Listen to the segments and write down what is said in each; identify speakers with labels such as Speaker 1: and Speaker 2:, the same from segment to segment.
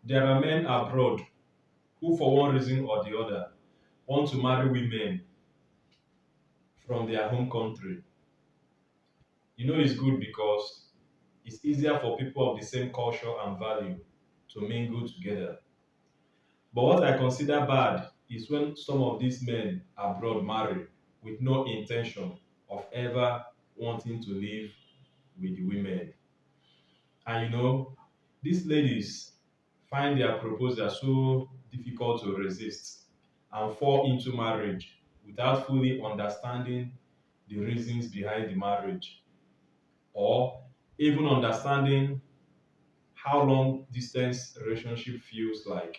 Speaker 1: There are men abroad who, for one reason or the other, want to marry women from their home country. It's good because it's easier for people of the same culture and value to mingle together. But what I consider bad is when some of these men abroad marry with no intention of ever wanting to live with the women. And these ladies find their proposal so difficult to resist and fall into marriage without fully understanding the reasons behind the marriage, or even understanding how long distance relationship feels like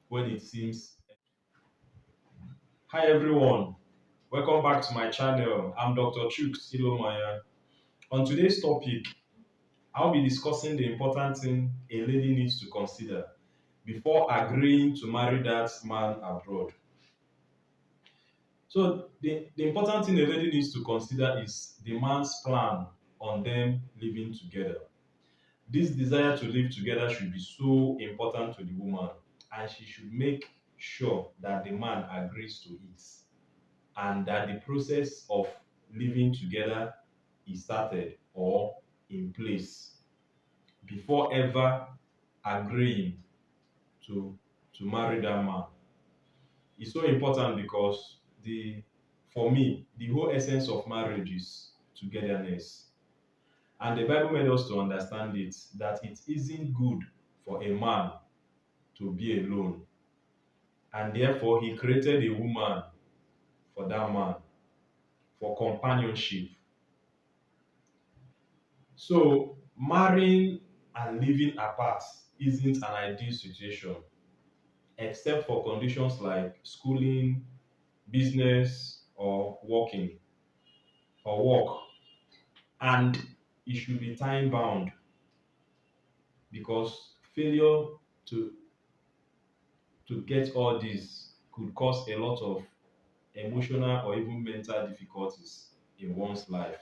Speaker 1: when it seems. Hi everyone, welcome back to my channel. I'm Dr. Chuks Ilomaya. On today's topic, I'll be discussing the important thing a lady needs to consider before agreeing to marry that man abroad. So the important thing a lady needs to consider is the man's plan on them living together. This desire to live together should be so important to the woman, and she should make sure that the man agrees to it and that the process of living together is started or in place before ever agreeing to marry that man. It's so important because the for me the whole essence of marriage is togetherness, and the Bible made us to understand it that it isn't good for a man to be alone, and therefore he created a woman for that man, for companionship. So marrying and living apart isn't an ideal situation, except for conditions like schooling, business, or working or work. And it should be time bound because failure to get all this could cause a lot of emotional or even mental difficulties in one's life.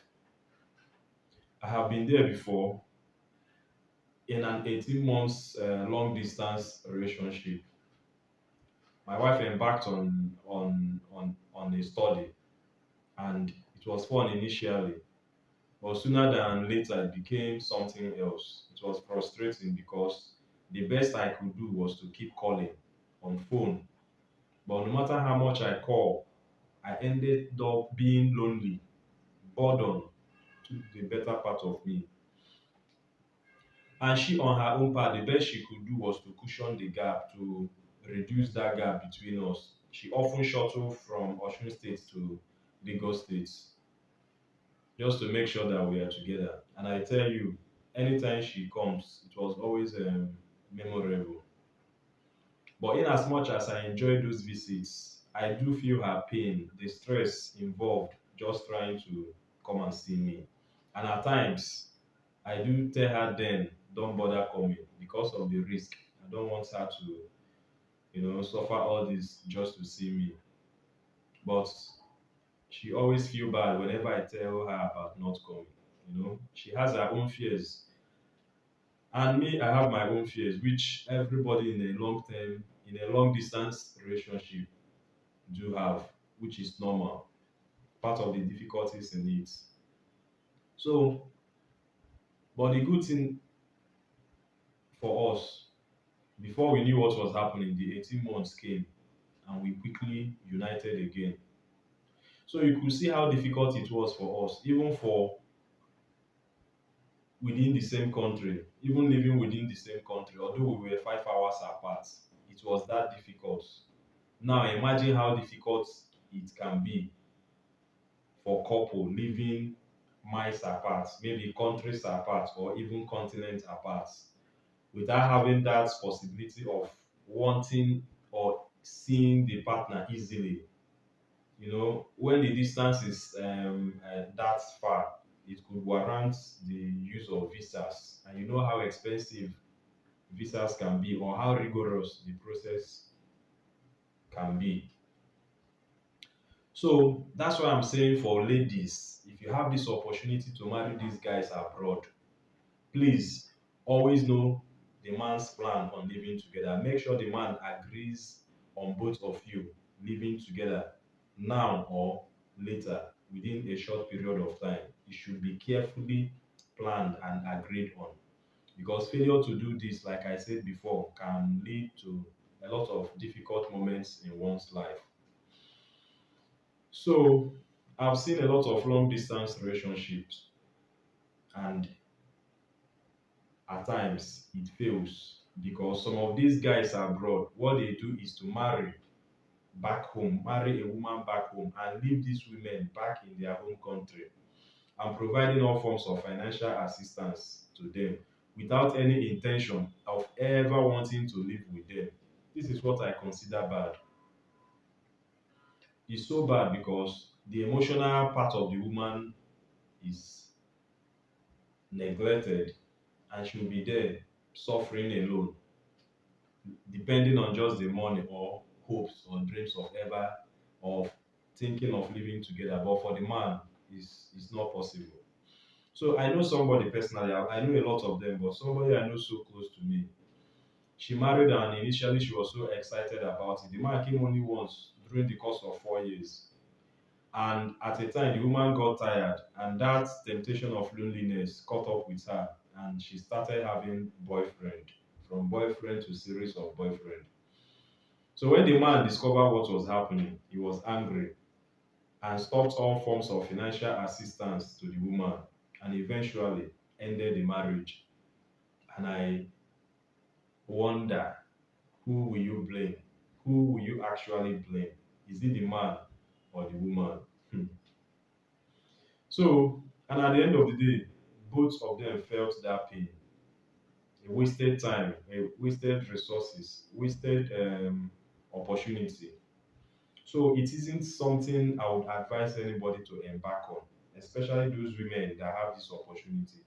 Speaker 1: I have been there before in an 18 months long distance relationship. My wife embarked on a study, and it was fun initially, but sooner than later it became something else. It was frustrating because the best I could do was to keep calling on phone, but no matter how much I call, I ended up being lonely. Boredom took the better part of me, and she on her own part, the best she could do was to cushion the gap, to reduce that gap between us. She often shuttled from Osun State to Lagos State just to make sure that we are together. And I tell you, anytime she comes, it was always memorable. But in as much as I enjoy those visits, I do feel her pain, the stress involved just trying to come and see me. And at times, I do tell her then, don't bother coming because of the risk. I don't want her to, suffer all this just to see me. But she always feel bad whenever I tell her about not coming. She has her own fears, and me, I have my own fears, which everybody in a long distance relationship do have, which is normal, part of the difficulties in it. So, but the good thing for us, before we knew what was happening, the 18 months came and we quickly united again. So you could see how difficult it was for us, even for within the same country, even living within the same country, although we were 5 hours apart, it was that difficult. Now imagine how difficult it can be for couple living miles apart, maybe countries apart or even continents apart, without having that possibility of wanting or seeing the partner easily. When the distance is that far, it could warrant the use of visas, and you know how expensive visas can be or how rigorous the process can be. So that's why I'm saying, for ladies, if you have this opportunity to marry these guys abroad, please always know the man's plan on living together. Make sure the man agrees on both of you living together now or later within a short period of time. It should be carefully planned and agreed on, because failure to do this, like I said before, can lead to a lot of difficult moments in one's life. So I've seen a lot of long distance relationships, and at times it fails because some of these guys abroad, what they do is to marry back home, marry a woman back home, and leave these women back in their home country and providing all forms of financial assistance to them without any intention of ever wanting to live with them. This is what I consider bad. It's so bad because the emotional part of the woman is neglected, and she'll be there suffering alone, depending on just the money or hopes or dreams of ever of thinking of living together. But for the man, it's not possible. So I know somebody personally, I know a lot of them, but somebody I know so close to me. She married and initially she was so excited about it. The man came only once during the course of 4 years. And at a time, the woman got tired, and that temptation of loneliness caught up with her, and she started having boyfriend, from boyfriend to series of boyfriend. So when the man discovered what was happening, he was angry and stopped all forms of financial assistance to the woman, and eventually ended the marriage. And I wonder, who will you blame? Who will you actually blame? Is it the man or the woman? Hmm. So, and at the end of the day, both of them felt that pain. A wasted time, a wasted resources, wasted opportunity. So it isn't something I would advise anybody to embark on, especially those women that have this opportunity.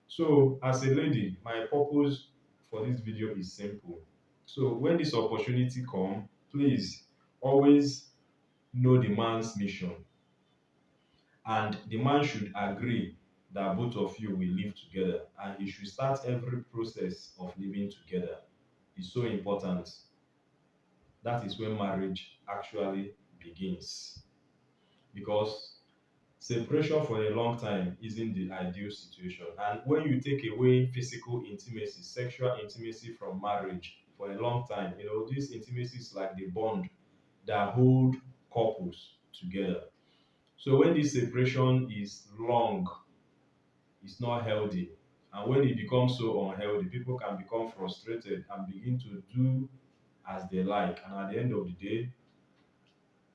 Speaker 1: So as a lady, my purpose for this video is simple. So when this opportunity come, please always know the man's mission, and the man should agree that both of you will live together, and you should start every process of living together. It's so important. That is when marriage actually begins, because separation for a long time isn't the ideal situation. And when you take away physical intimacy, sexual intimacy from marriage for a long time, this intimacy is like the bond that hold couples together. So when this separation is long, it's not healthy. And when it becomes so unhealthy, people can become frustrated and begin to do as they like. And at the end of the day,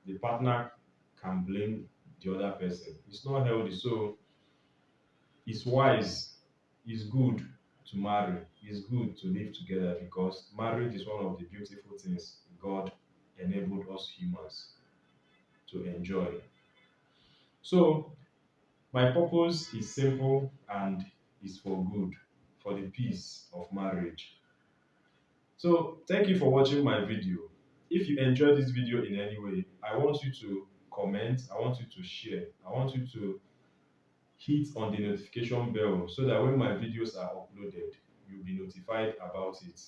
Speaker 1: the partner can blame the other person. It's not healthy. So it's wise, it's good to marry, it's good to live together, because marriage is one of the beautiful things God enabled us humans to enjoy. So my purpose is simple and is for good, for the peace of marriage. So thank you for watching my video. If you enjoyed this video in any way, I want you to comment, I want you to share, I want you to hit on the notification bell so that when my videos are uploaded, you'll be notified about it.